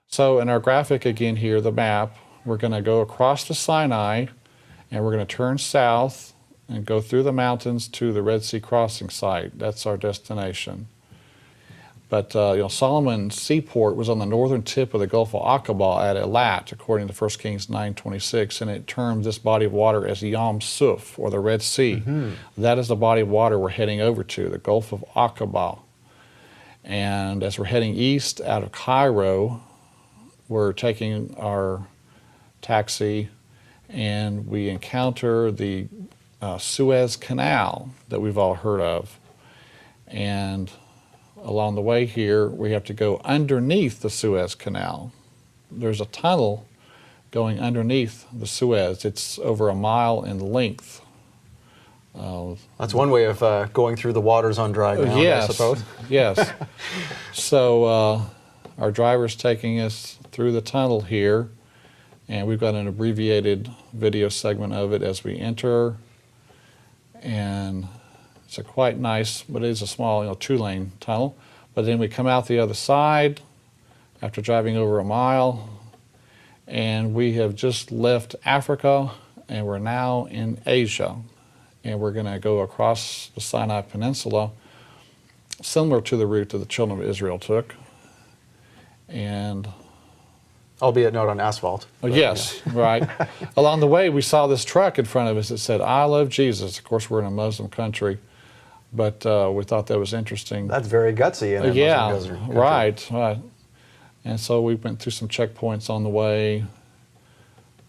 So in our graphic again here, the map, we're going to go across the Sinai, and we're going to turn south and go through the mountains to the Red Sea crossing site. That's our destination. But Solomon's seaport was on the northern tip of the Gulf of Aqaba at Elat, according to 1 Kings 9:26, and it termed this body of water as Yam Suf, or the Red Sea. Mm-hmm. That is the body of water we're heading over to, the Gulf of Aqaba. And as we're heading east out of Cairo, we're taking our taxi, and we encounter the Suez Canal that we've all heard of. And along the way here, we have to go underneath the Suez Canal. There's a tunnel going underneath the Suez. It's over a mile in length. That's one way of going through the waters on dry ground, yes, I suppose. Yes. So our driver's taking us through the tunnel here, and we've got an abbreviated video segment of it as we enter. And it's a quite nice, but it is a small, 2-lane tunnel. But then we come out the other side after driving over a mile, and we have just left Africa, and we're now in Asia. And we're going to go across the Sinai Peninsula, similar to the route that the children of Israel took. And albeit not on asphalt. Yes, yeah. Right. Along the way, we saw this truck in front of us that said, "I love Jesus." Of course, we're in a Muslim country, but we thought that was interesting. That's very gutsy in a Muslim country. Right. And so we went through some checkpoints on the way,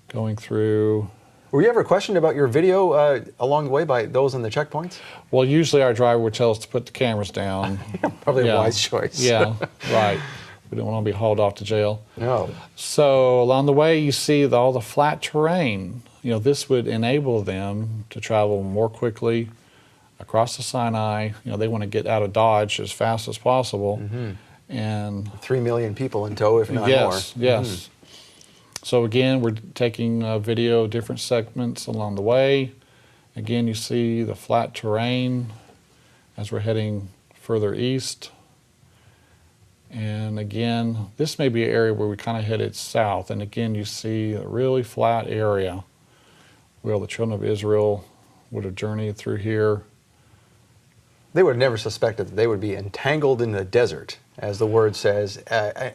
going through. Were you ever questioned about your video along the way by those in the checkpoints? Well, usually our driver would tell us to put the cameras down. Probably a wise choice. Yeah, right. We don't want to be hauled off to jail. No. So along the way, you see all the flat terrain. This would enable them to travel more quickly across the Sinai. They want to get out of Dodge as fast as possible. Mm-hmm. And 3 million people in tow, if not more. Yes. Mm-hmm. So again, we're taking video, different segments along the way. Again, you see the flat terrain as we're heading further east. And again, this may be an area where we kind of headed south. And again, you see a really flat area where the children of Israel would have journeyed through here. They would have never suspected that they would be entangled in the desert, as the word says,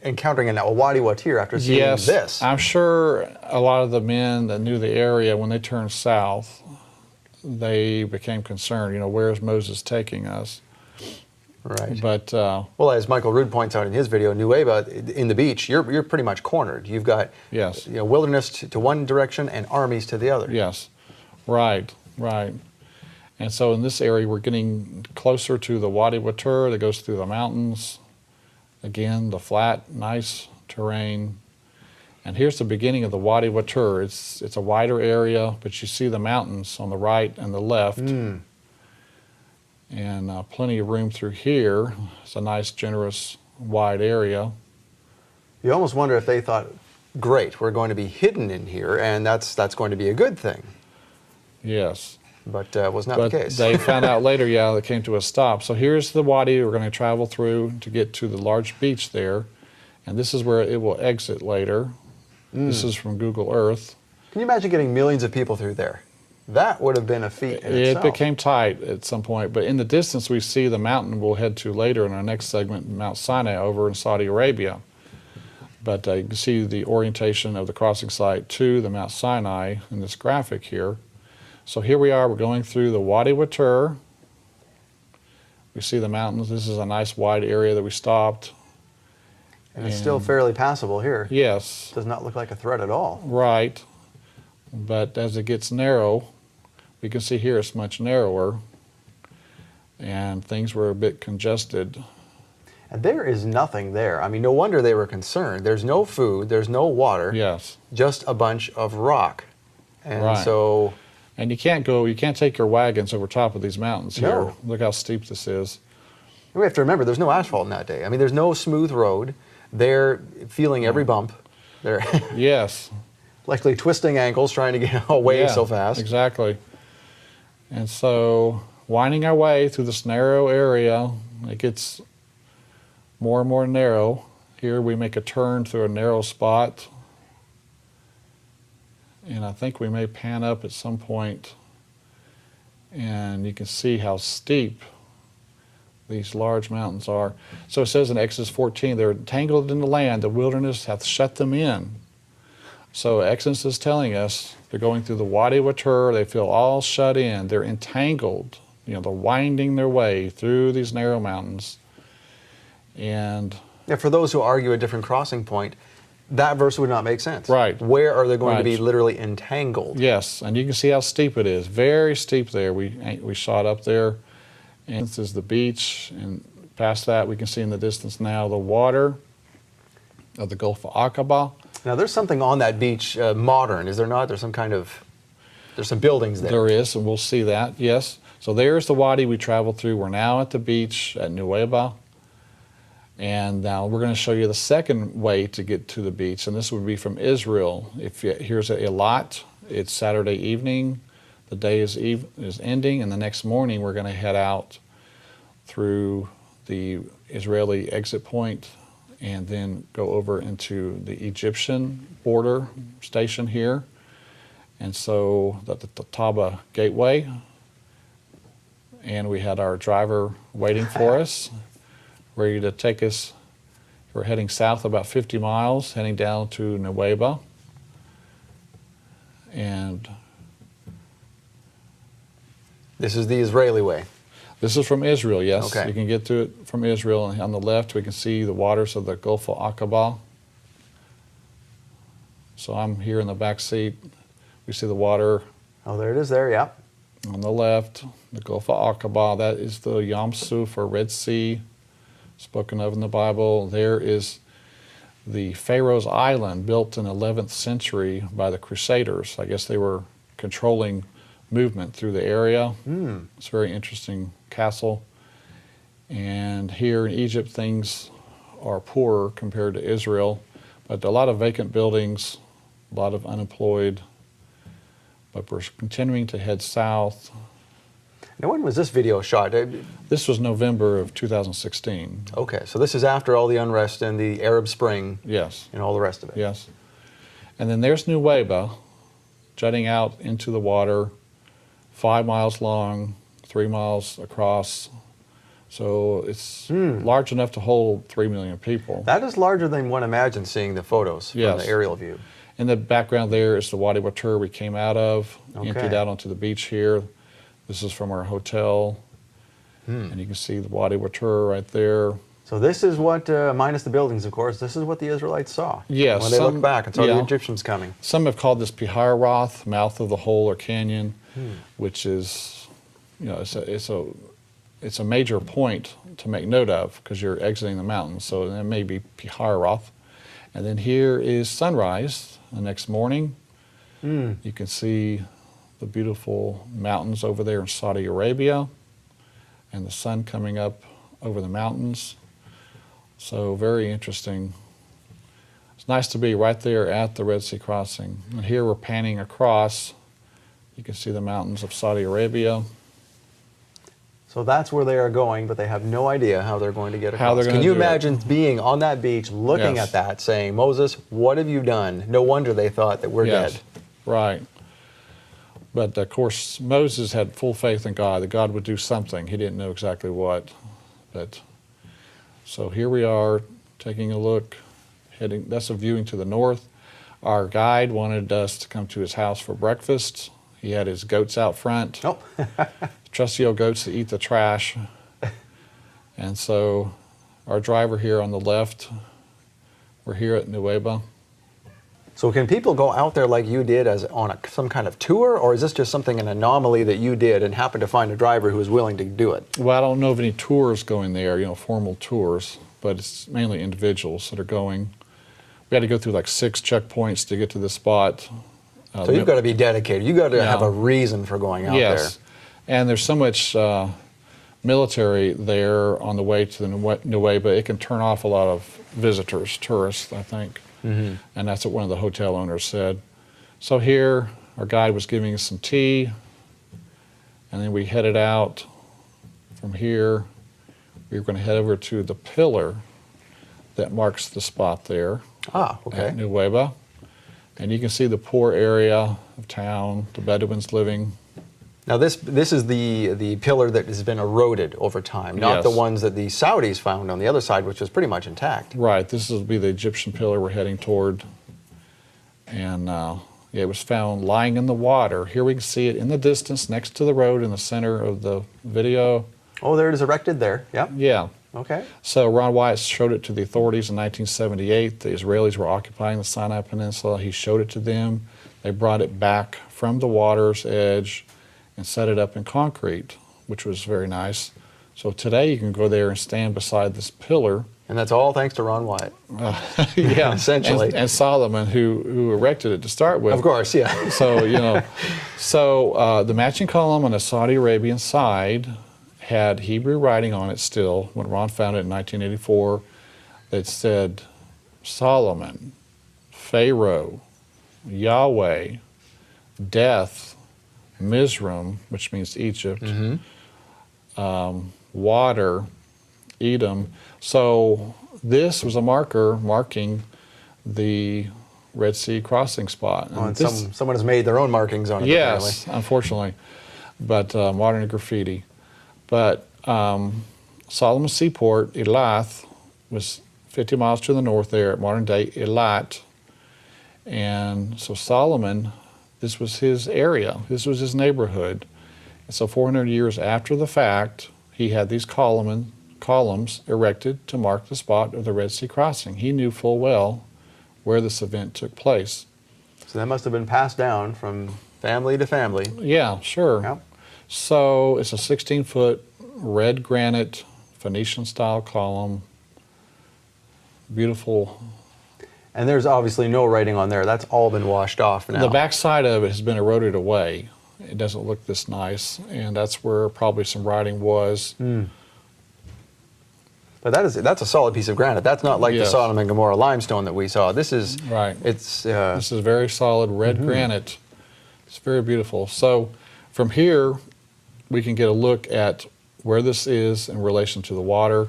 encountering a Wadi Watir after seeing yes, this. I'm sure a lot of the men that knew the area, when they turned south, they became concerned, where is Moses taking us? Right. But well, as Michael Rood points out in his video, Nueva, in the beach, you're pretty much cornered. You've got yes. Wilderness to one direction and armies to the other. Yes, right. And so in this area, we're getting closer to the Wadi Watur that goes through the mountains. Again, the flat, nice terrain. And here's the beginning of the Wadi Watur. It's a wider area, but you see the mountains on the right and the left. Mm. And plenty of room through here. It's a nice, generous, wide area. You almost wonder if they thought, great, we're going to be hidden in here, and that's going to be a good thing. Yes. But was not the case. They found out later, they came to a stop. So here's the wadi we're going to travel through to get to the large beach there. And this is where it will exit later. Mm. This is from Google Earth. Can you imagine getting millions of people through there? That would have been a feat in itself. It became tight at some point, but in the distance we see the mountain we'll head to later in our next segment, Mount Sinai over in Saudi Arabia. But you can see the orientation of the crossing site to the Mount Sinai in this graphic here. So here we are, we're going through the Wadi Watur. We see the mountains. This is a nice wide area that we stopped. And it's still fairly passable here. Yes. Does not look like a threat at all. Right. But as it gets narrow, we can see here it's much narrower, and things were a bit congested. And there is nothing there. I mean, no wonder they were concerned. There's no food, there's no water. Yes. Just a bunch of rock. And right. so... And you can't take your wagons over top of these mountains here. No. Look how steep this is. We have to remember, there's no asphalt in that day. I mean, there's no smooth road. They're feeling every bump. They're yes. likely twisting ankles trying to get away so fast. Exactly. And so, winding our way through this narrow area, it gets more and more narrow Here we make a turn through a narrow spot, and I think we may pan up at some point, and you can see how steep these large mountains are. So it says in Exodus 14, they're entangled in the land, the wilderness hath shut them in. So Exodus is telling us they're going through the Wadi Watur, they feel all shut in, they're entangled, they're winding their way through these narrow mountains. And yeah, for those who argue a different crossing point, that verse would not make sense. Right. Where are they going to Right. be literally entangled? yes, and you can see how steep it is, very steep there. We shot up there, and this is the beach, and past that we can see in the distance now the water of the Gulf of Aqaba. Now, there's something on that beach modern, is there not? There's some buildings there. There is, and we'll see that, yes. So there's the wadi we traveled through. We're now at the beach at Nuweiba. And now we're going to show you the second way to get to the beach, and this would be from Israel. Here's Eilat. It's Saturday evening. The day is ending, and the next morning we're going to head out through the Israeli exit point and then go over into the Egyptian border station here. And so the Taba Gateway, and we had our driver waiting for us, ready to take us. We're heading south about 50 miles, heading down to Nuweiba. And This is the Israeli way. this is from Israel, yes. Okay. You can get to it from Israel. And on the left, we can see the waters of the Gulf of Aqaba. So I'm here in the back seat. We see the water Oh, there it is there, yeah. on the left, the Gulf of Aqaba. That is the Yam Suf, or Red Sea, spoken of in the Bible. There is the Pharaoh's Island, built in the 11th century by the Crusaders. I guess they were controlling movement through the area. It's a very interesting castle. And here in Egypt, things are poorer compared to Israel, but a lot of vacant buildings, a lot of unemployed. But we're continuing to head south. Now, when was this video shot? This was November of 2016. Okay, so this is after all the unrest and the Arab Spring Yes, and all the rest of it. yes. And then there's Nuweiba, jutting out into the water, 5 miles long, 3 miles across. So it's large enough to hold 3 million people. That is larger than one imagines seeing the photos from Yes. the aerial view. In the background there is the Wadi Watur we came out of, emptied Okay. out onto the beach here. This is from our hotel. And you can see the Wadi Watur right there. So this is what, minus the buildings, of course, this is what the Israelites saw. Yes, When they looked some- back and saw the yeah. Egyptians coming. Some have called this Piharoth, mouth of the hole or canyon, which is, it's a major point to make note of because you're exiting the mountains. So that may be Piharoth. And then here is sunrise the next morning. You can see the beautiful mountains over there in Saudi Arabia and the sun coming up over the mountains. So very interesting. It's nice to be right there at the Red Sea crossing. And here we're panning across. You can see the mountains of Saudi Arabia. So that's where they are going, but they have no idea how they're going to get across. How they're Can gonna you do it. imagine being on that beach, looking Yes. at that, saying, Moses, what have you done? No wonder they thought that we're Yes, dead. right. But of course, Moses had full faith in God, that God would do something. He didn't know exactly what. But so here we are, taking a look, heading. That's a viewing to the north. Our guide wanted us to come to his house for breakfast. He had his goats out front. Oh, Trusty old goats that eat the trash. And so our driver here on the left, we're here at Nuweiba. so can people go out there like you did as on some kind of tour, or is this just something, an anomaly that you did and happened to find a driver who was willing to do it? Well, I don't know of any tours going there, formal tours, but it's mainly individuals that are going. We had to go through like 6 checkpoints to get to this spot. So you've got to be dedicated. You've got to have Yeah. a reason for going out Yes, and there's so much military there on the way to the Nuweiba, it can turn off a lot of visitors, tourists, I think. And that's what one of the hotel owners said. So here, our guide was giving us some tea, and then we headed out from here. We were going to head over to the pillar that marks the spot there Ah, okay. at Nueva. And you can see the poor area of town, the Bedouins living. Now this is the pillar that has been eroded over time, not the Yes. ones that the Saudis found on the other side, which was pretty much intact. Right, this will be the Egyptian pillar we're heading toward. And it was found lying in the water. Here we can see it in the distance next to the road in the center of the video. Oh, there it is erected there. Yep. Yeah. Okay. So Ron Wyatt showed it to the authorities in 1978. The Israelis were occupying the Sinai Peninsula. He showed it to them. They brought it back from the water's edge and set it up in concrete, which was very nice. So today you can go there and stand beside this pillar. And that's all thanks to Ron Wyatt. Yeah, Essentially. And Solomon, who erected it to start with. Of course, yeah. So, the matching column on the Saudi Arabian side had Hebrew writing on it still when Ron found it in 1984 that said Solomon, Pharaoh, Yahweh, death, Mizraim, which means Egypt, water, Edom. So this was a marker marking the Red Sea crossing spot. Oh, and someone has made their own markings on it, yes, apparently. unfortunately, but modern graffiti. But Solomon's seaport, Elath, was 50 miles to the north there at modern-day Eilat. And so Solomon, this was his area. This was his neighborhood. And so 400 years after the fact, he had these columns erected to mark the spot of the Red Sea crossing. He knew full well where this event took place. So that must have been passed down from family to family. Yeah, sure. Yep. So it's a 16-foot red granite Phoenician-style column. Beautiful. And there's obviously no writing on there. That's all been washed off now. The back side of it has been eroded away. It doesn't look this nice, and that's where probably some writing was. But that's a solid piece of granite. That's not like the Yes. Sodom and Gomorrah limestone that we saw. This is Right. It's This is very solid red granite. It's very beautiful. So from here, we can get a look at where this is in relation to the water.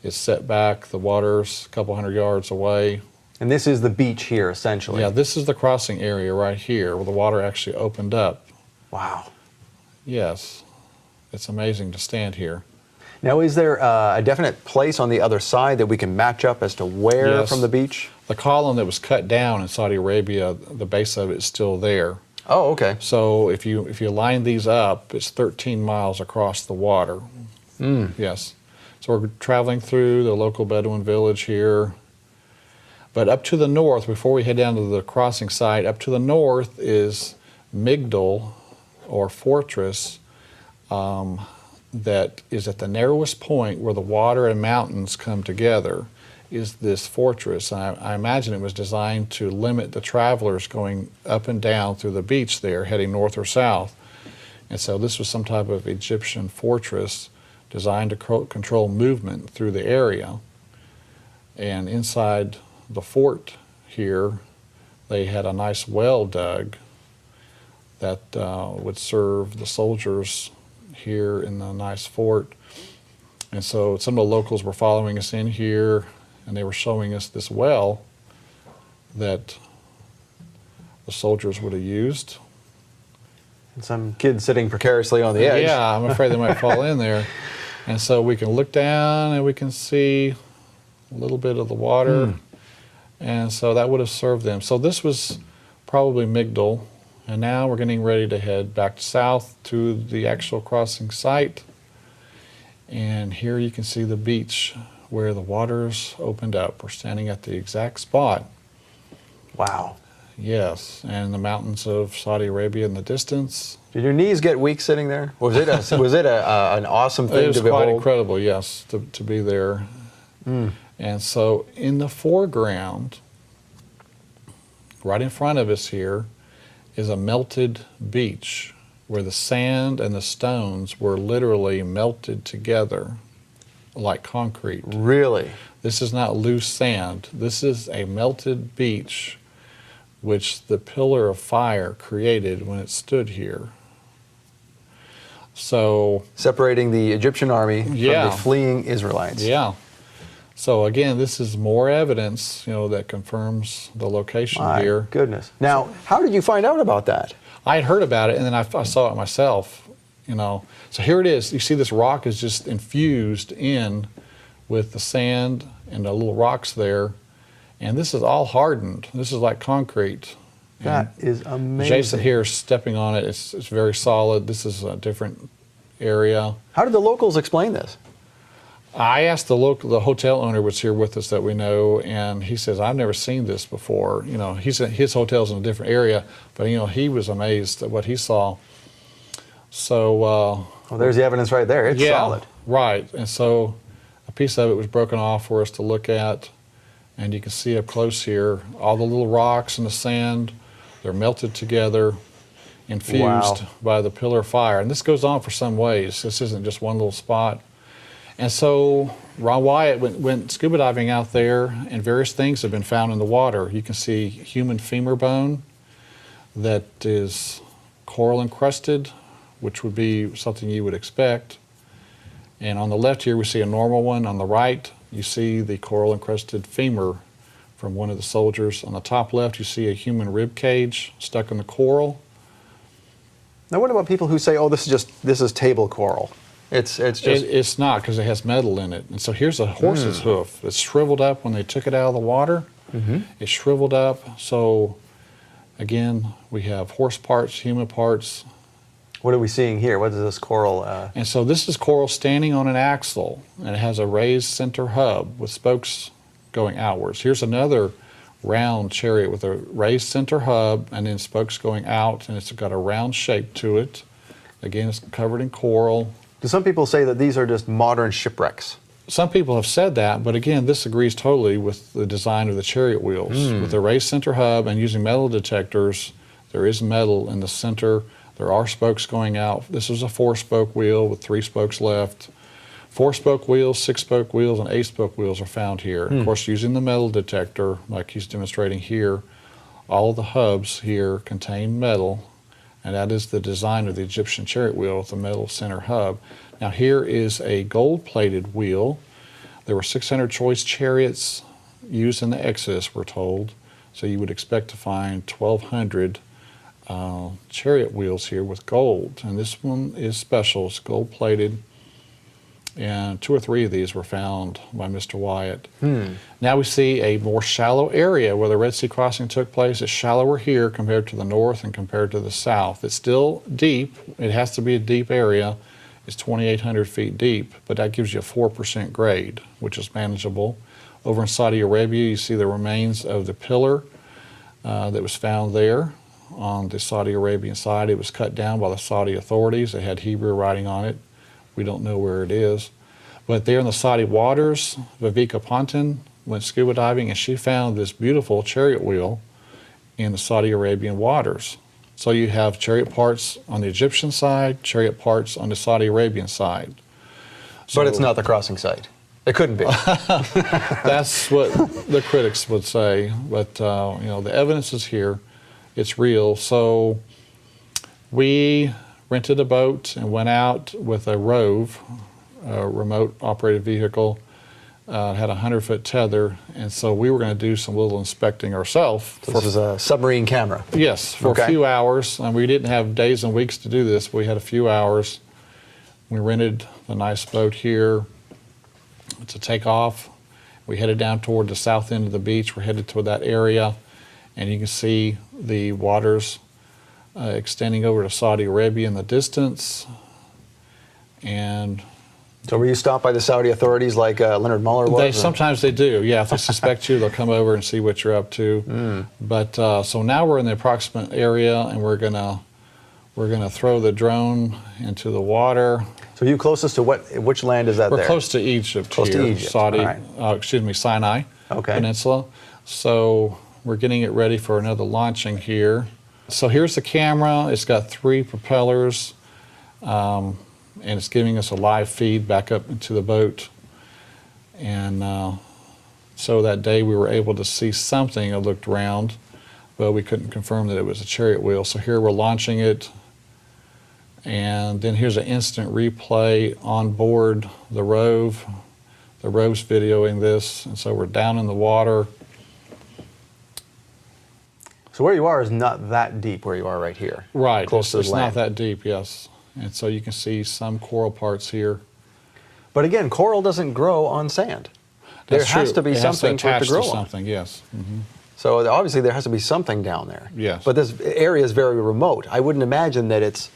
It's set back. The water's a couple hundred yards away. and this is the beach here essentially. Yeah, this is the crossing area right here where the water actually opened up. Wow. Yes, it's amazing to stand here. Now, is there a definite place on the other side that we can match up as to where Yes. from the beach? The column that was cut down in Saudi Arabia, the base of it is still there. Oh, okay. So if you line these up, it's 13 miles across the water. Yes. So we're traveling through the local Bedouin village here. But up to the north, before we head down to the crossing site, up to the north is Migdal, or fortress, that is at the narrowest point where the water and mountains come together, is this fortress. And I imagine it was designed to limit the travelers going up and down through the beach there, heading north or south. And so this was some type of Egyptian fortress designed to control movement through the area. And inside the fort here, they had a nice well dug that would serve the soldiers here in the nice fort. And so some of the locals were following us in here, and they were showing us this well that the soldiers would have used. And some kid sitting precariously on the edge. Yeah, I'm afraid they might fall in there. And so we can look down and we can see a little bit of the water. And so that would have served them. So this was probably Migdal. And now we're getting ready to head back south to the actual crossing site. And here you can see the beach where the waters opened up. We're standing at the exact spot. Wow. Yes, and the mountains of Saudi Arabia in the distance. Did your knees get weak sitting there? Was it an awesome thing It was to quite behold? incredible, yes, to be there. And so in the foreground, right in front of us here, is a melted beach where the sand and the stones were literally melted together like concrete. Really? This is not loose sand. This is a melted beach which the pillar of fire created when it stood here. So Separating the Egyptian army Yeah. from the fleeing Israelites. yeah. So again, this is more evidence, that confirms the location My here. goodness. Now, how did you find out about that? I had heard about it, and then I saw it myself. So here it is. You see, this rock is just infused in with the sand and the little rocks there, and this is all hardened. This is like concrete. That is amazing. Jason here is stepping on it. It's very solid. This is a different area. How did the locals explain this? I asked the hotel owner was here with us that we know, and he says, I've never seen this before. His hotel's in a different area, but he was amazed at what he saw. So, well, there's the evidence right there. It's solid. Right. And so a piece of it was broken off for us to look at, and you can see up close here, all the little rocks and the sand, they're melted together, infused by the pillar of fire. And this goes on for some ways. This isn't just one little spot. And so Ron Wyatt went scuba diving out there, and various things have been found in the water. You can see human femur bone that is coral encrusted, which would be something you would expect. And on the left here, we see a normal one. On the right, you see the coral encrusted femur from one of the soldiers. On the top left, you see a human rib cage stuck in the coral. Now, what about people who say, "Oh, this is table coral"? It's not, because it has metal in it. And so here's a horse's hoof. It's shriveled up when they took it out of the water. It's shriveled up. So again, we have horse parts, human parts. What are we seeing here? What is this coral? And so this is coral standing on an axle, and it has a raised center hub with spokes going outwards. Here's another round chariot with a raised center hub and then spokes going out, and it's got a round shape to it. Again, it's covered in coral. Do some people say that these are just modern shipwrecks? Some people have said that, but again, this agrees totally with the design of the chariot wheels. With the raised center hub and using metal detectors, there is metal in the center. There are spokes going out. This is a 4-spoke wheel with 3 spokes left. 4-spoke wheels, 6-spoke wheels, and 8-spoke wheels are found here. Of course, using the metal detector, like he's demonstrating here, all of the hubs here contain metal, and that is the design of the Egyptian chariot wheel with the metal center hub. Now here is a gold-plated wheel. There were 600 choice chariots used in the Exodus, we're told, so you would expect to find 1,200 chariot wheels here with gold. And this one is special. It's gold-plated, and 2 or 3 of these were found by Mr. Wyatt. Now we see a more shallow area where the Red Sea crossing took place. It's shallower here compared to the north and compared to the south. It's still deep. It has to be a deep area. It's 2,800 feet deep, but that gives you a 4% grade, which is manageable. Over in Saudi Arabia, you see the remains of the pillar that was found there on the Saudi Arabian side. It was cut down by the Saudi authorities. It had Hebrew writing on it. We don't know where it is. But there in the Saudi waters, Viveka Ponton went scuba diving, and she found this beautiful chariot wheel in the Saudi Arabian waters. So you have chariot parts on the Egyptian side, chariot parts on the Saudi Arabian side. So, but it's not the crossing site. It couldn't be. That's what the critics would say. But the evidence is here. It's real. So we rented a boat and went out with a Rove, a remote operated vehicle. Had a 100-foot tether, and so we were going to do some little inspecting ourselves. This is a submarine camera. Yes, for a few hours. And we didn't have days and weeks to do this. We had a few hours. We rented the nice boat here to take off. We headed down toward the south end of the beach. We're headed toward that area, and you can see the waters extending over to Saudi Arabia in the distance. And so were you stopped by the Saudi authorities like Leonard Muller was? Sometimes they do, yeah. If they suspect you, they'll come over and see what you're up to. But so now we're in the approximate area, and we're gonna throw the drone into the water. So you closest to which land is that there? We're close to Egypt close here, to Egypt. Saudi, Sinai Peninsula. So we're getting it ready for another launching here. So here's the camera. It's got 3 propellers. And it's giving us a live feed back up into the boat. And so that day we were able to see something that looked round, but we couldn't confirm that it was a chariot wheel. So here we're launching it, and then here's an instant replay on board the Rove. the ropes videoing this, and so we're down in the water. So where you are is not that deep where you are right here. Right, Close to it's the not land. that deep, yes. And so you can see some coral parts here. But again, coral doesn't grow on sand. There That's has true. to be It has something for it to attach grow on. something, yes. So obviously there has to be something down there. Yes. But this area is very remote. I wouldn't imagine that it's,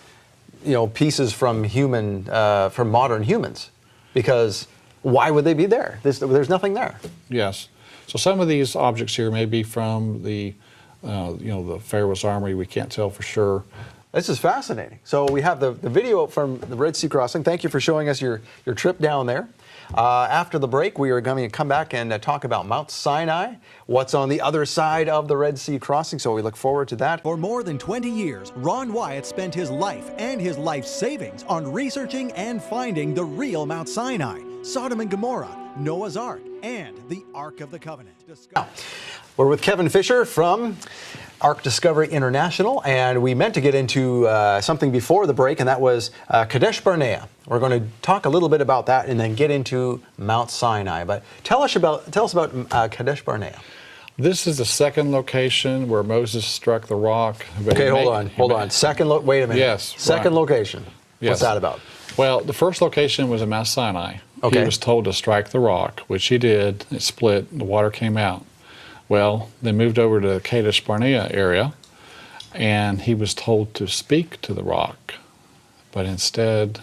pieces from from modern humans, because why would they be there? There's nothing there. Yes. So some of these objects here may be from the Pharaoh's army. We can't tell for sure. This is fascinating. So we have the video from the Red Sea crossing. Thank you for showing us your trip down there. After the break, we are going to come back and talk about Mount Sinai, what's on the other side of the Red Sea crossing. So we look forward to that. For more than 20 years, Ron Wyatt spent his life and his life savings on researching and finding the real Mount Sinai, Sodom and Gomorrah, Noah's Ark, and the Ark of the Covenant. We're with Kevin Fisher from Ark Discovery International, and we meant to get into something before the break, and that was Kadesh Barnea. We're going to talk a little bit about that and then get into Mount Sinai. But tell us about Kadesh Barnea. This is the second location where Moses struck the rock. Okay, hold on. Wait a minute. Yes. Second right. location. Yes. What's that about? Well, the first location was at Mount Sinai. Okay. He was told to strike the rock, which he did. It split, the water came out. Well, they moved over to the Kadesh Barnea area, and he was told to speak to the rock. But instead,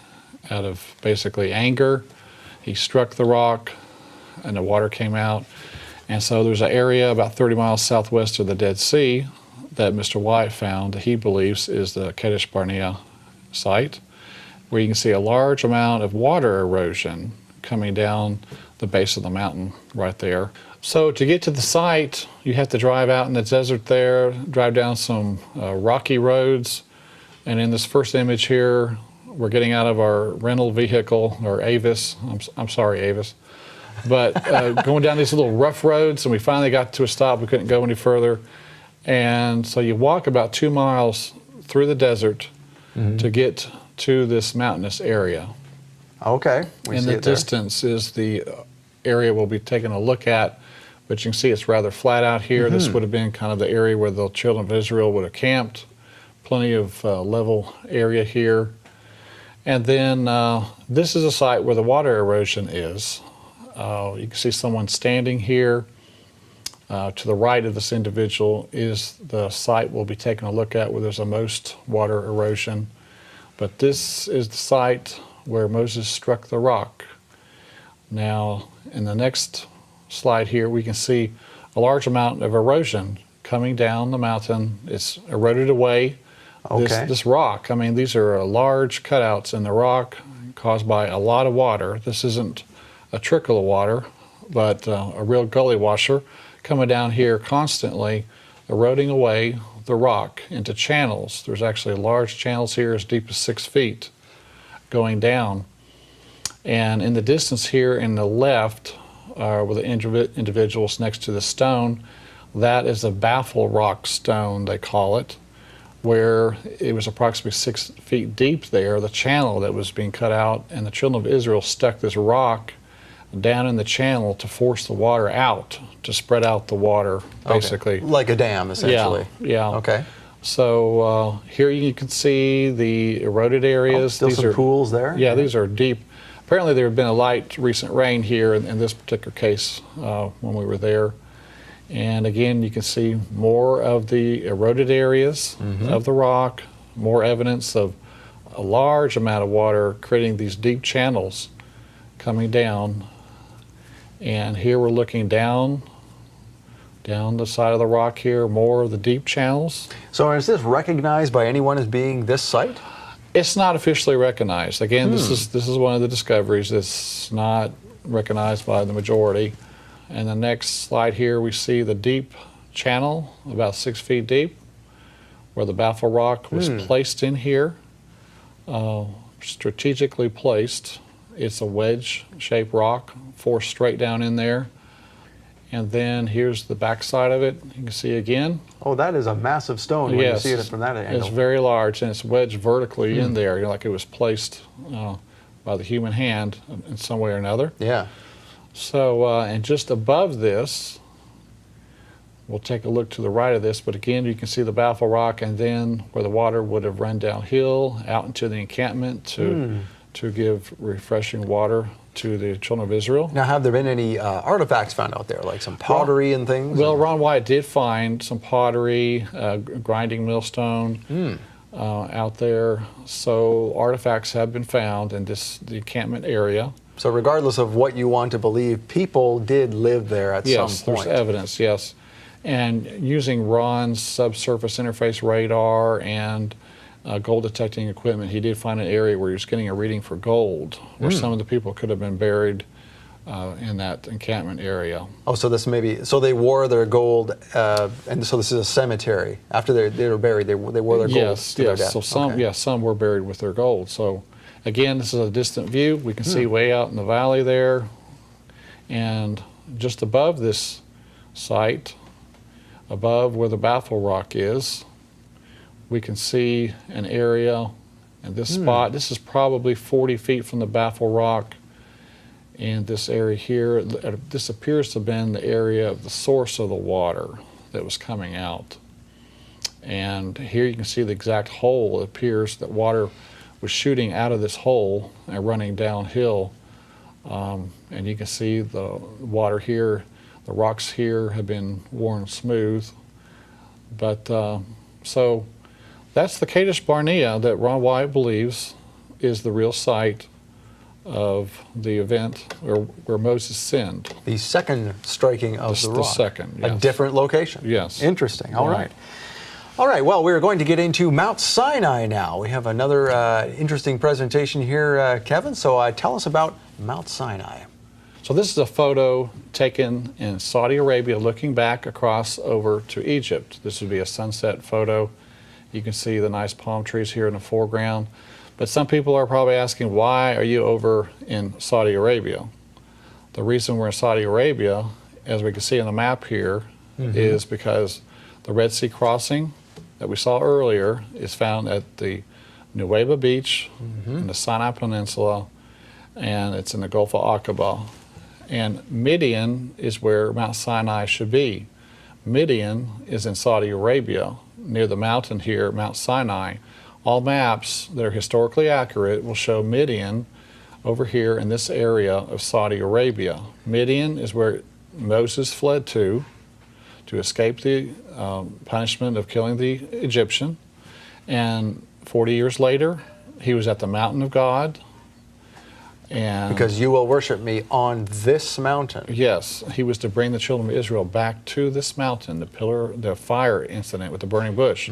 out of basically anger, he struck the rock, and the water came out. And so there's an area about 30 miles southwest of the Dead Sea that Mr. Wyatt found that he believes is the Kadesh Barnea site, where you can see a large amount of water erosion coming down the base of the mountain right there. So to get to the site, you have to drive out in the desert there, drive down some rocky roads. And in this first image here, we're getting out of our rental vehicle, or Avis. I'm sorry, Avis. But going down these little rough roads, and we finally got to a stop. We couldn't go any further. And so you walk about 2 miles through the desert to get to this mountainous area. Okay. In the distance is the area we'll be taking a look at, but you can see it's rather flat out here. This would have been kind of the area where the children of Israel would have camped. Plenty of level area here. And then this is a site where the water erosion is. You can see someone standing here. To the right of this individual is the site we'll be taking a look at where there's the most water erosion. But this is the site where Moses struck the rock. Now, in the next slide here, we can see a large amount of erosion coming down the mountain. It's eroded away. Okay. This rock, I mean, these are large cutouts in the rock caused by a lot of water. This isn't a trickle of water, but a real gully washer coming down here constantly, eroding away the rock into channels. There's actually large channels here as deep as 6 feet going down. And in the distance here in the left were the individuals next to the stone. That is a baffle rock stone, they call it, where it was approximately 6 feet deep there, the channel that was being cut out, and the children of Israel stuck this rock down in the channel to force the water out, to spread out the water, basically. Okay. Like a dam, essentially. Yeah. Okay. So here you can see the eroded areas. Still some pools there? Yeah, these are deep. Apparently there had been a light recent rain here in this particular case when we were there. And again, you can see more of the eroded areas of the rock, more evidence of a large amount of water creating these deep channels coming down. And here we're looking down the side of the rock here, more of the deep channels. So is this recognized by anyone as being this site? It's not officially recognized. Again, this is one of the discoveries that's not recognized by the majority. And the next slide here, we see the deep channel, about 6 feet deep, where the baffle rock was placed in here, strategically placed. It's a wedge-shaped rock, forced straight down in there. And then here's the back side of it. You can see again. Oh, that is a massive stone when you see it from that angle. It's very large, and it's wedged vertically in there, like it was placed by the human hand in some way or another. Yeah. So, and just above this, we'll take a look to the right of this, but again, you can see the baffle rock, and then where the water would have run downhill out into the encampment to give refreshing water to the children of Israel. Now, have there been any artifacts found out there, like some pottery and things? Well, Ron Wyatt did find some pottery, grinding millstone out there. So artifacts have been found in the encampment area. So regardless of what you want to believe, people did live there at some Yes, point. there's evidence, yes. And using Ron's subsurface interface radar and gold detecting equipment, he did find an area where he was getting a reading for gold, where some of the people could have been buried in that encampment area. Oh, so this so they wore their gold, and so this is a cemetery. After they were buried, they wore their gold to their death. So some were buried with their gold. So again, this is a distant view. We can see way out in the valley there, and just above this site, above where the baffle rock is, we can see an area in this spot. This is probably 40 feet from the baffle rock. And this area here, this appears to have been the area of the source of the water that was coming out. And here you can see the exact hole. It appears that water was shooting out of this hole and running downhill. And you can see the water here, the rocks here have been worn smooth. But so that's the Kadesh Barnea that Ron Wyatt believes is the real site of the event where Moses sinned. The second striking of the rock. The second, yes. A different location. Yes. Interesting. All right. All right, well, we're going to get into Mount Sinai now. We have another interesting presentation here, Kevin. So tell us about Mount Sinai. So this is a photo taken in Saudi Arabia looking back across over to Egypt. This would be a sunset photo. You can see the nice palm trees here in the foreground. But some people are probably asking, why are you over in Saudi Arabia? The reason we're in Saudi Arabia, as we can see on the map here, is because the Red Sea crossing that we saw earlier is found at the Nuweiba Beach in the Sinai Peninsula, and it's in the Gulf of Aqaba. And Midian is where Mount Sinai should be. Midian is in Saudi Arabia, near the mountain here, Mount Sinai. All maps that are historically accurate will show Midian over here in this area of Saudi Arabia. Midian is where Moses fled to escape the punishment of killing the Egyptian. And 40 years later, he was at the mountain of God. And because you will worship me on this mountain. Yes, he was to bring the children of Israel back to this mountain, the fire incident with the burning bush.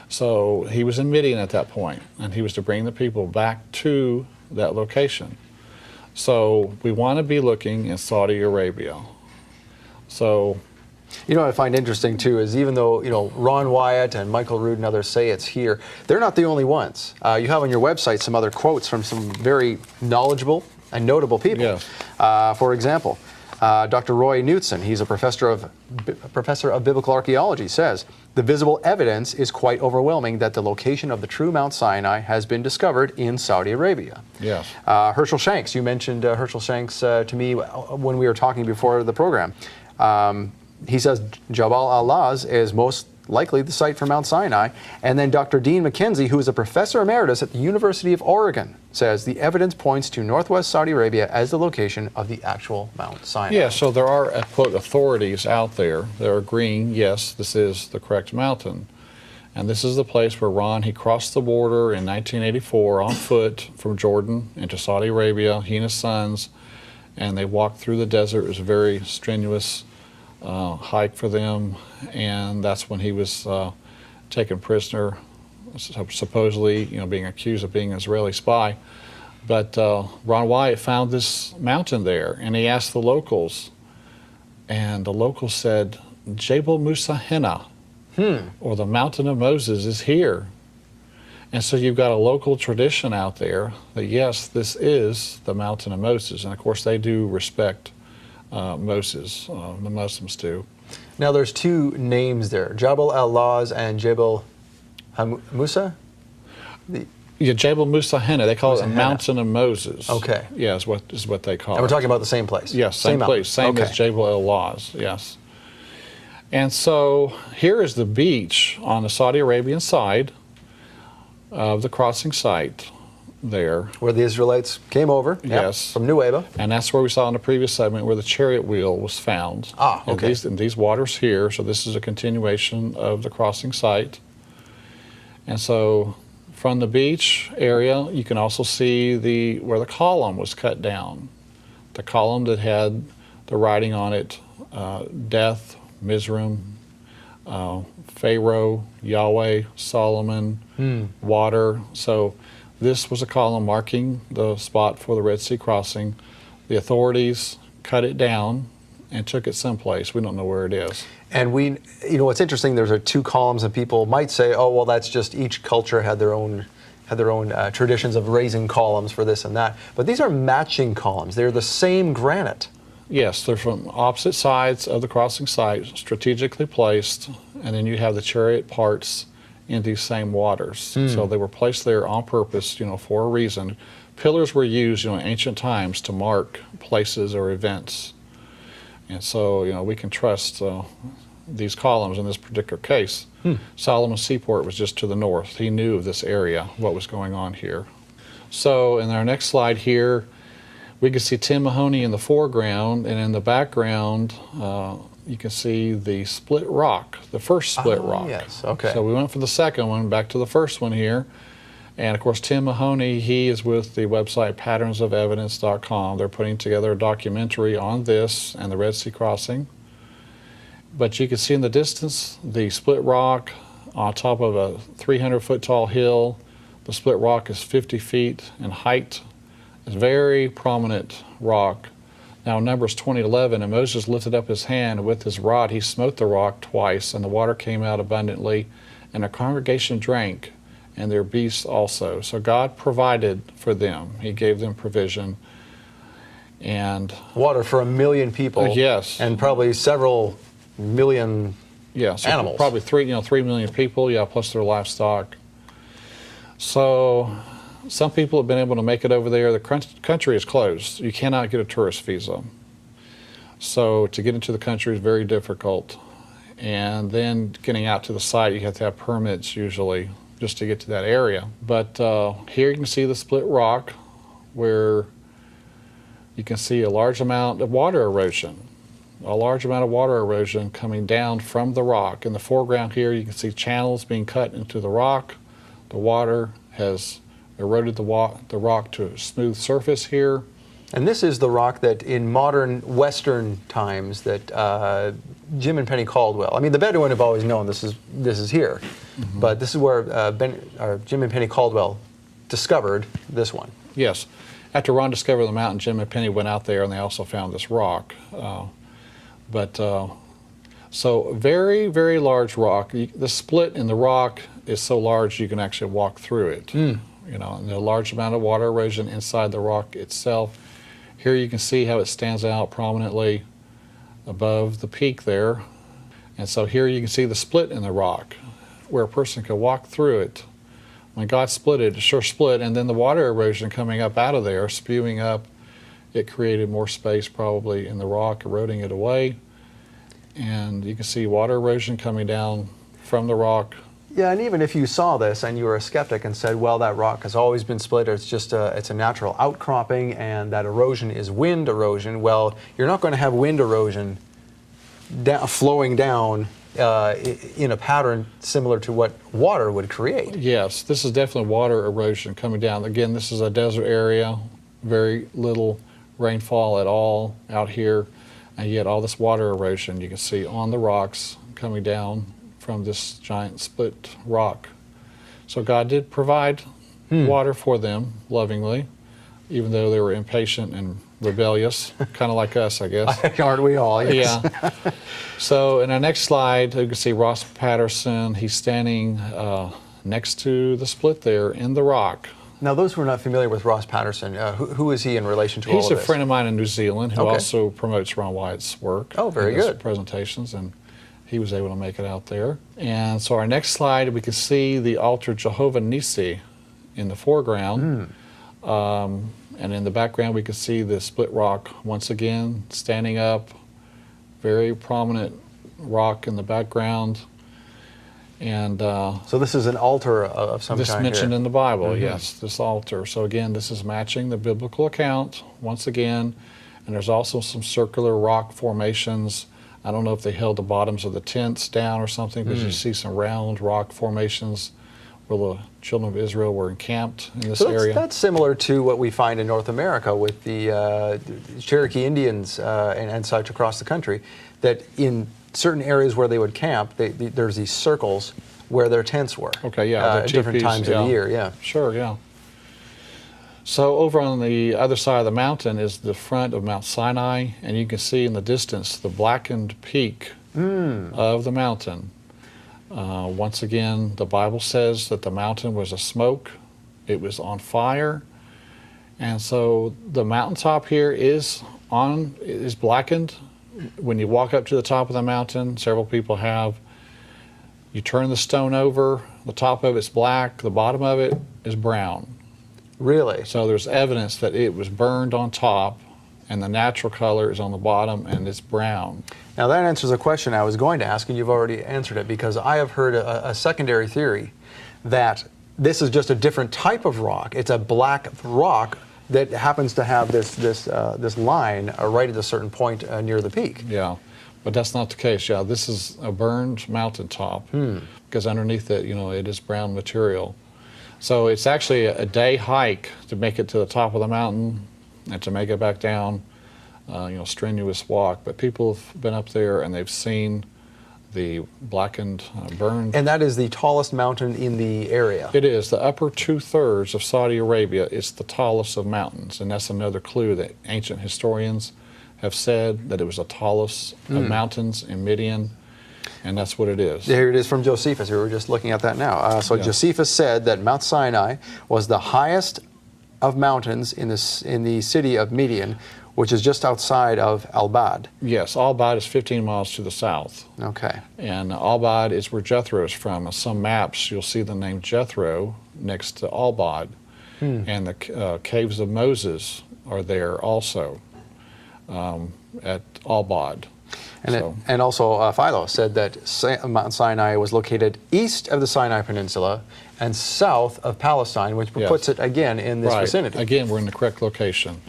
So he was in Midian at that point, and he was to bring the people back to that location. So we want to be looking in Saudi Arabia. So, you know what I find interesting too is even though Ron Wyatt and Michael Rood and others say it's here, they're not the only ones. You have on your website some other quotes from some very knowledgeable and notable people. Yes. For example, Dr. Roy Knutson, he's a professor of biblical archaeology, says the visible evidence is quite overwhelming that the location of the true Mount Sinai has been discovered in Saudi Arabia. Yes. Herschel Shanks, you mentioned Herschel Shanks to me when we were talking before the program. He says Jabal al-Laz is most likely the site for Mount Sinai. And then Dr. Dean McKenzie, who is a professor emeritus at the University of Oregon, says the evidence points to northwest Saudi Arabia as the location of the actual Mount Sinai. Yeah, so there are, quote, authorities out there that are agreeing, yes, this is the correct mountain. And this is the place where Ron, he crossed the border in 1984 on foot from Jordan into Saudi Arabia, he and his sons, and they walked through the desert. It was a very strenuous hike for them, and that's when he was taken prisoner, supposedly, being accused of being an Israeli spy. But Ron Wyatt found this mountain there, and he asked the locals, and the locals said, Jebel Musa Hena, or the Mountain of Moses is here. And so you've got a local tradition out there that, yes, this is the Mountain of Moses, and of course they do respect Moses, the Muslims do. Now there's two names there, Jabal al-Laz and Jebel Musa? Yeah, Jabal Musa Henna. They call it the Henna. Mountain of Moses. Okay. Yeah, is what they call it. And we're talking about the same place? Yes, same mountain. place. Same Okay. as Jabal El Laz, yes. And so here is the beach on the Saudi Arabian side of the crossing site there. Where the Israelites came over. Yes. From Nueva. And that's where we saw in the previous segment where the chariot wheel was found. Ah, okay. In these waters here. So this is a continuation of the crossing site. And so from the beach area, you can also see where the column was cut down. The column that had the writing on it, death, Mizraim, Pharaoh, Yahweh, Solomon, water. So this was a column marking the spot for the Red Sea crossing. The authorities cut it down and took it someplace. We don't know where it is. And what's interesting, there's two columns, and people might say, oh, well, that's just each culture had their own traditions of raising columns for this and that. But these are matching columns. They're the same granite. Yes, they're from opposite sides of the crossing site, strategically placed, and then you have the chariot parts in these same waters. So they were placed there on purpose, for a reason. Pillars were used, in ancient times to mark places or events. And so, we can trust these columns in this particular case. Solomon's Seaport was just to the north. He knew of this area, what was going on here. So in our next slide here, we can see Tim Mahoney in the foreground, and in the background, you can see the split rock, the first split rock. Yes, okay. So we went for the second one, back to the first one here. And of course, Tim Mahoney, he is with the website patternsofevidence.com. They're putting together a documentary on this and the Red Sea crossing. But you can see in the distance the split rock on top of a 300-foot tall hill. The split rock is 50 feet in height. It's a very prominent rock. Now in Numbers 20:11, and Moses lifted up his hand, and with his rod he smote the rock twice, and the water came out abundantly, and the congregation drank, and their beasts also. So God provided for them. He gave them provision. And water for 1 million people. Yes. And probably several million so animals. Probably 3 million people, plus their livestock. So some people have been able to make it over there. The country is closed. You cannot get a tourist visa. So to get into the country is very difficult. And then getting out to the site, you have to have permits usually just to get to that area. But here you can see the split rock where you can see a large amount of water erosion. A large amount of water erosion coming down from the rock. In the foreground here, you can see channels being cut into the rock. The water has eroded the rock to a smooth surface here. And this is the rock that in modern Western times that Jim and Penny Caldwell, the Bedouin have always known this is here, but this is where Jim and Penny Caldwell discovered this one. Yes. After Ron discovered the mountain, Jim and Penny went out there and they also found this rock. So very, very large rock. The split in the rock is so large you can actually walk through it. And a large amount of water erosion inside the rock itself. Here you can see how it stands out prominently above the peak there. And so here you can see the split in the rock where a person could walk through it. When God split it sure split, and then the water erosion coming up out of there, spewing up, it created more space probably in the rock, eroding it away. And you can see water erosion coming down from the rock. Yeah, and even if you saw this and you were a skeptic and said, well, that rock has always been split, it's just it's a natural outcropping, and that erosion is wind erosion, well, you're not going to have wind erosion flowing down in a pattern similar to what water would create. Yes, this is definitely water erosion coming down. Again, this is a desert area, very little rainfall at all out here, and yet all this water erosion you can see on the rocks coming down from this giant split rock. So God did provide water for them lovingly, even though they were impatient and rebellious, kind of like us, I guess. Aren't we all? Yes. Yeah. So in our next slide, you can see Ross Patterson. He's standing next to the split there in the rock. Now, those who are not familiar with Ross Patterson, who is he in relation to all of He's this? a friend of mine in New Zealand who Okay. also promotes Ron Wyatt's work. Oh, very and his good. presentations, and he was able to make it out there. And so our next slide, we can see the altar Jehovah Nissi in the foreground. And in the background, we can see the split rock once again standing up. Very prominent rock in the background. And so this is an altar of some this kind mentioned here. in the Bible, yes, this altar. So again, this is matching the biblical account once again. And there's also some circular rock formations. I don't know if they held the bottoms of the tents down or something, but you see some round rock formations where the children of Israel were encamped in this So area. that's similar to what we find in North America with the Cherokee Indians and such across the country, that in certain areas where they would camp, there's these circles where their tents were. Okay, yeah. At different times of the year, yeah. Sure, yeah. So over on the other side of the mountain is the front of Mount Sinai, and you can see in the distance the blackened peak of the mountain. Once again, the Bible says that the mountain was a smoke. It was on fire. And so the mountaintop here is blackened. When you walk up to the top of the mountain, several people have, you turn the stone over, the top of it's black, the bottom of it is brown. Really? So there's evidence that it was burned on top, and the natural color is on the bottom, and it's brown. Now that answers a question I was going to ask, and you've already answered it, because I have heard a secondary theory that this is just a different type of rock. It's a black rock that happens to have this line right at a certain point near the peak. Yeah, but that's not the case. Yeah, this is a burned mountaintop because underneath it, it is brown material. So it's actually a day hike to make it to the top of the mountain and to make it back down. Strenuous walk. But people have been up there and they've seen the blackened, burned. And that is the tallest mountain in the area. It is. The upper 2/3 of Saudi Arabia is the tallest of mountains, and that's another clue that ancient historians have said, that it was the tallest of mountains in Midian, and that's what it is. Here it is from Josephus. We were just looking at that now. So Yeah. Josephus said that Mount Sinai was the highest of mountains in the city of Midian, which is just outside of Al-Bad. Yes, Al-Bad is 15 miles to the south. Okay. And Al-Bad is where Jethro is from. On some maps, you'll see the name Jethro next to Al-Bad. And the caves of Moses are there also at Al-Bad. And also Philo said that Mount Sinai was located east of the Sinai Peninsula and south of Palestine, which Yes. puts it again in this Right. vicinity. Again, we're in the correct location.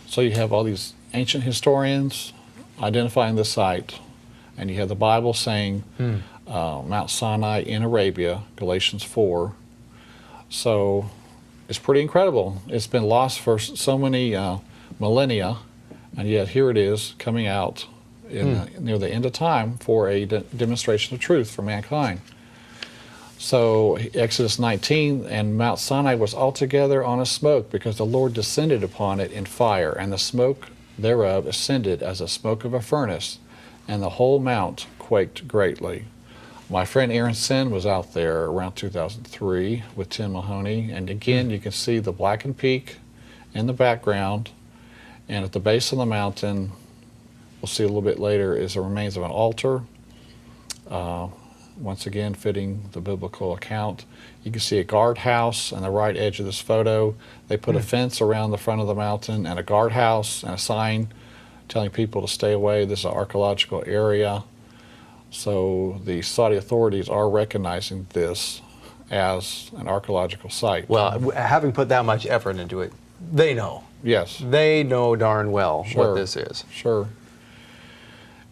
So you have all these ancient historians identifying the site, and you have the Bible saying Mount Sinai in Arabia, Galatians 4. So it's pretty incredible. It's been lost for so many millennia, and yet here it is coming out near the end of time for a demonstration of truth for mankind. So Exodus 19, and Mount Sinai was altogether on a smoke, because the Lord descended upon it in fire, and the smoke thereof ascended as the smoke of a furnace, and the whole mount quaked greatly. My friend Aaron Sin was out there around 2003 with Tim Mahoney, and again you can see the blackened peak in the background, and at the base of the mountain, we'll see a little bit later, is the remains of an altar. Once again, fitting the biblical account. You can see a guardhouse on the right edge of this photo. They put a fence around the front of the mountain, and a guardhouse and a sign telling people to stay away. This is an archaeological area. So the Saudi authorities are recognizing this as an archaeological site. Well, having put that much effort into it, they know. Yes. They know darn well Sure. what this is. Sure.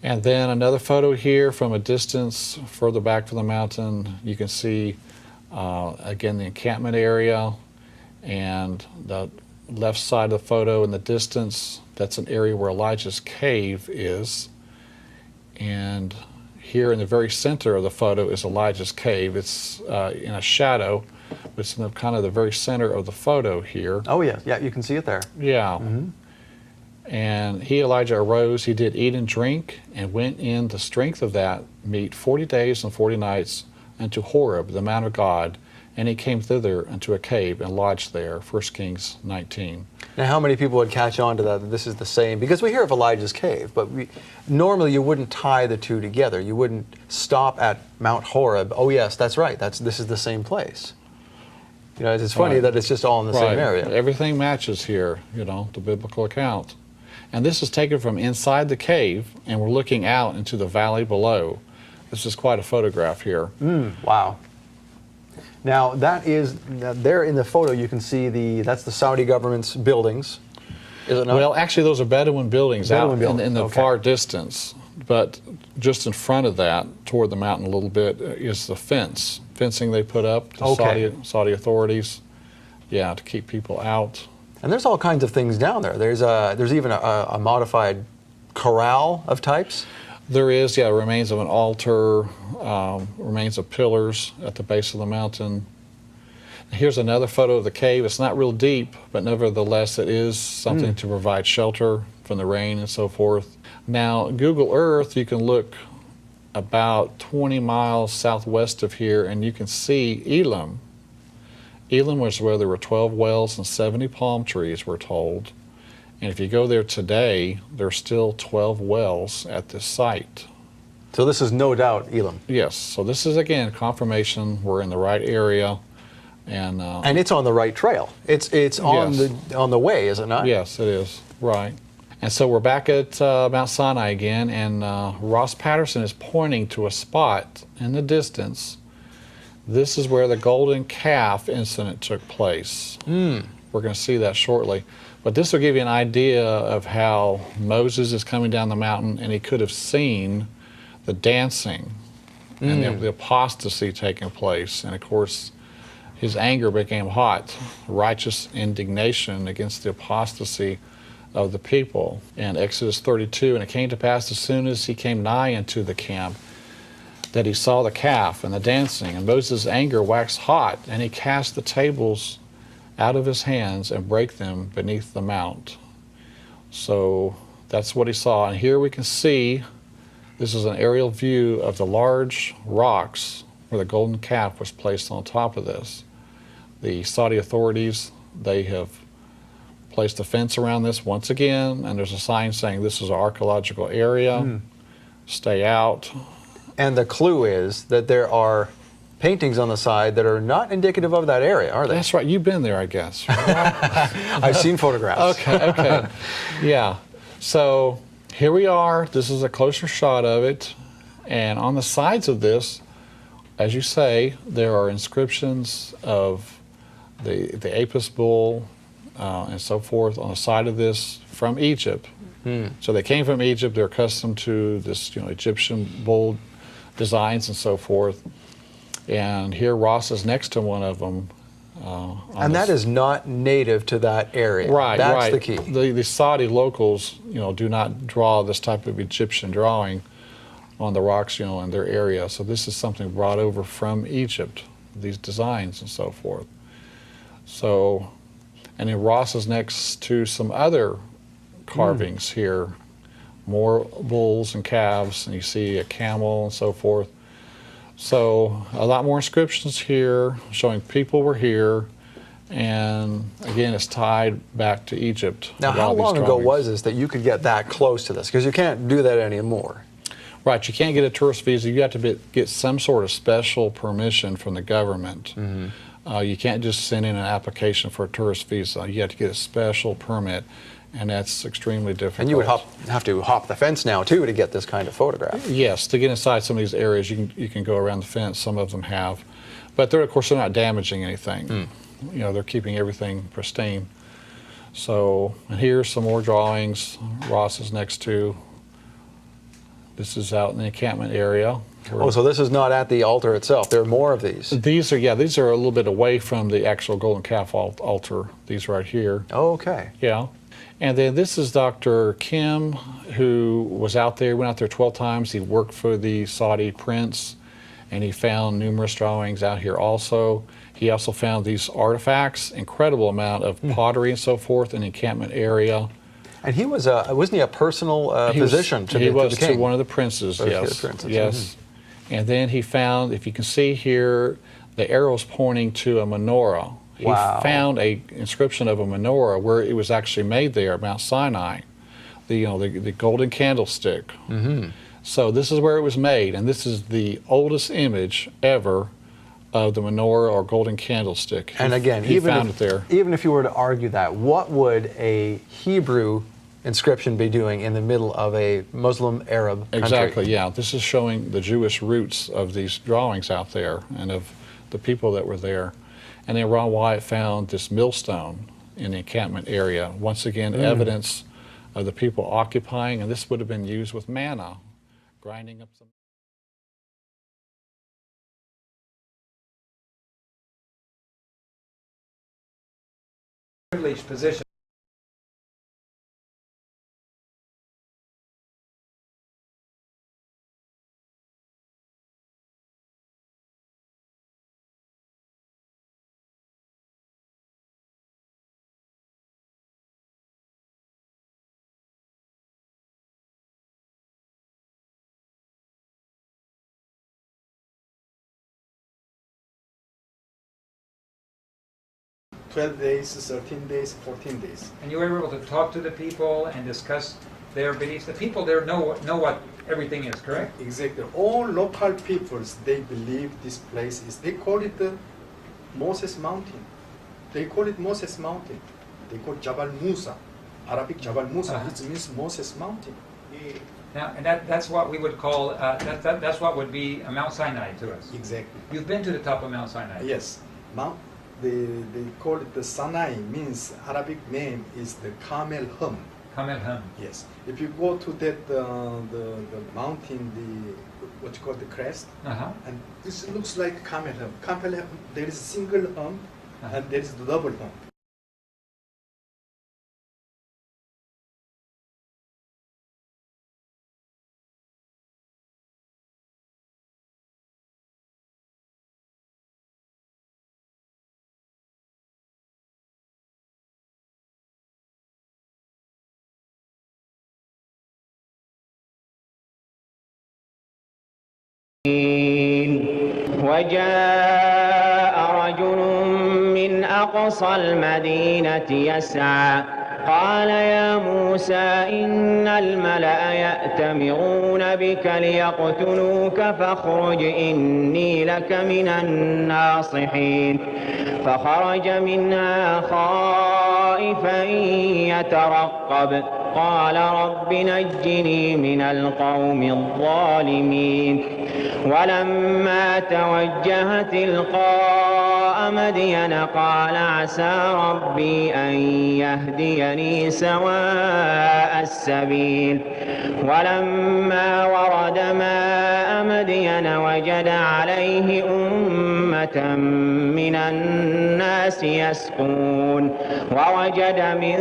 And then another photo here from a distance further back from the mountain. You can see, again, the encampment area, and the left side of the photo in the distance, that's an area where Elijah's cave is. And here in the very center of the photo is Elijah's cave. It's in a shadow, but it's in the kind of the very center of the photo here. Oh, yeah. Yeah, you can see it there. Yeah. And he, Elijah, arose, he did eat and drink, and went in the strength of that meat 40 days and 40 nights unto Horeb, the mount of God, and he came thither unto a cave and lodged there. 1 Kings 19. Now, how many people would catch on to that this is the same? Because we hear of Elijah's cave, but normally you wouldn't tie the two together. You wouldn't stop at Mount Horeb. Oh, yes, that's right. This is the same place. You know, it's funny Right. that it's just all in the same Right. area. Everything matches here, you know, the biblical account. And this is taken from inside the cave, and we're looking out into the valley below. This is quite a photograph here. Wow. Now there in the photo you can see that's the Saudi government's buildings, is it not? Well, actually, those are Bedouin buildings Bedouin out buildings, in the okay. far distance. But just in front of that, toward the mountain a little bit, is the fencing they put up, the Okay. Saudi authorities, to keep people out. And there's all kinds of things down there. There's even a modified corral of types. There is, remains of an altar, remains of pillars at the base of the mountain. Here's another photo of the cave. It's not real deep, but nevertheless it is something to provide shelter from the rain and so forth. Now, Google Earth, you can look about 20 miles southwest of here and you can see Elim. Elim was where there were 12 wells and 70 palm trees, we're told. And if you go there today, there's still 12 wells at this site. So this is no doubt Elim. Yes, so this is again confirmation we're in the right area. And it's on the right trail. It's on Yes. on the way, is it not? Yes, it is, right. And so we're back at Mount Sinai again, and Ross Patterson is pointing to a spot in the distance. This is where the golden calf incident took place. We're going to see that shortly. But this will give you an idea of how Moses is coming down the mountain, and he could have seen the dancing and the apostasy taking place. And of course, his anger became hot, righteous indignation against the apostasy of the people. In Exodus 32, and it came to pass as soon as he came nigh unto the camp, that he saw the calf and the dancing, and Moses' anger waxed hot, and he cast the tables out of his hands and brake them beneath the mount. So that's what he saw. And here we can see, this is an aerial view of the large rocks where the golden calf was placed on top of this. The Saudi authorities, they have placed a fence around this once again, and there's a sign saying this is an archaeological area, stay out. And the clue is that there are paintings on the side that are not indicative of that area, are they? That's right, you've been there, I guess. I've seen photographs. Okay. Yeah. So here we are. This is a closer shot of it. And on the sides of this, as you say, there are inscriptions of the Apis bull and so forth on the side of this from Egypt. So they came from Egypt. They're accustomed to this, Egyptian bull designs and so forth. And here Ross is next to one of them. And that is not native to that area. Right, That's right. the key. The Saudi locals, do not draw this type of Egyptian drawing on the rocks, in their area. So this is something brought over from Egypt, these designs and so forth. So, and then Ross is next to some other carvings here, more bulls and calves, and you see a camel and so forth. So a lot more inscriptions here showing people were here, and again it's tied back to Egypt. Now, how long ago was this that you could get that close to this? Because you can't do that anymore. Right, you can't get a tourist visa. You have to get some sort of special permission from the government. You can't just send in an application for a tourist visa. You have to get a special permit, and that's extremely difficult. And you would have to hop the fence now, too, to get this kind of photograph. Yes, to get inside some of these areas, you can go around the fence. Some of them have. But of course, they're not damaging anything. They're keeping everything pristine. So, and here's some more drawings Ross is next to. This is out in the encampment area. Oh, so this is not at the altar itself. There are more of these. These are a little bit away from the actual golden calf altar. These right here. Okay. Yeah. And then this is Dr. Kim, who was out there, went out there 12 times. He worked for the Saudi prince, and he found numerous drawings out here also. He also found these artifacts, incredible amount of pottery and so forth in the encampment area. And he was wasn't he a personal physician to the king? He was to one of the princes, yes. The princes. Yes. And then he found, if you can see here, the arrow's pointing to a menorah. Wow. He found a inscription of a menorah where it was actually made there, Mount Sinai, the golden candlestick. So this is where it was made, and this is the oldest image ever of the menorah or golden candlestick. And again, he even found it there. Even if you were to argue that, what would a Hebrew inscription be doing in the middle of a Muslim Arab country? Exactly, yeah. This is showing the Jewish roots of these drawings out there and of the people that were there. And then Ron Wyatt found this millstone in the encampment area. Once again, evidence of the people occupying, and this would have been used with manna, grinding up some. Privileged position. $12 days, 13 days, 14 days. And you were able to talk to the people and discuss their beliefs. The people there know what everything is, correct? Exactly. All local peoples, they believe this place is, they call it the Moses Mountain. They call it Moses Mountain. They call Jabal Musa, Arabic Jabal Musa, Uh-huh. which means Moses Mountain. Now, and that's what we would call, that's what would be Mount Sinai to us. Exactly. You've been to the top of Mount Sinai. Yes. They call it the Sinai, means Arabic name is the Camel Hum. Kamel Ham. Yes. If you go to that the mountain, what you call the crest, Uh-huh. and this looks like Camel Hum. Camel Hum, there is a single hum, and there is the double hum. وجاء رجل من أقصى المدينة يسعى قال يا موسى إن الملأ يأتمرون بك ليقتلوك فاخرج إني لك من الناصحين فخرج منها خائفا يترقب قال رب نجني من القوم الظالمين ولما توجه تلقاء مدين قال عسى ربي أن يهديني سواء السبيل ولما ورد ماء مدين وجد عليه أمة من الناس يسقون ووجد من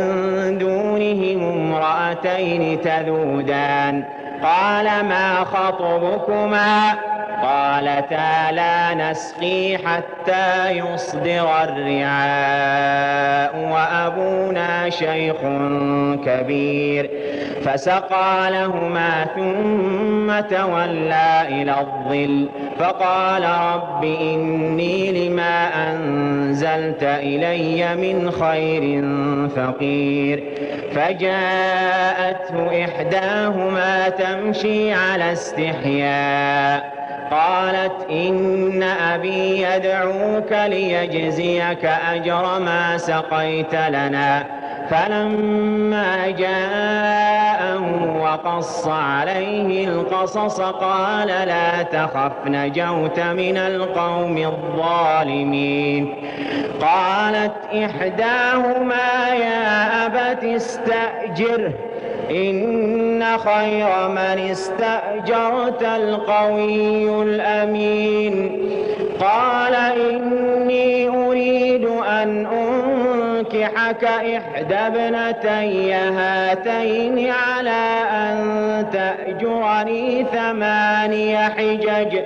دونهم امرأتين تذودان قال ما خطبكما قالتا لا نسقي حتى يصدر الرعاء وأبونا شيخ كبير فسقى لهما ثم تولى إلى الظل فقال رب إني لما أنزلت إلي من خير فقير فجاءته إحداهما تمشي على استحياء قالت إن أبي يدعوك ليجزيك أجر ما سقيت لنا فلما جاءه وقص عليه القصص قال لا تخف نجوت من القوم الظالمين قالت إحداهما يا أبت استأجره إن خير من استأجرت القوي الأمين قال إني أريد أن أنكحك إحدى ابنتي هاتين على أن تأجرني 8 حجج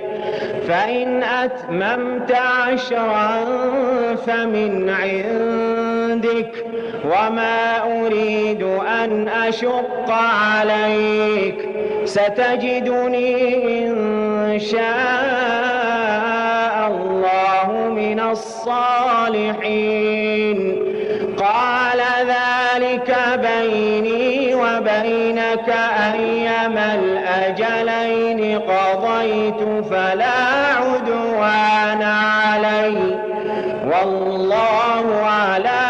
فإن أتممت 10 فمن عندك وما أريد أن أشق عليك ستجدني إن شاء الله من الصالحين قال ذلك بيني وبينك أيما الأجلين قضيت فلا عدوان وأنا علي والله على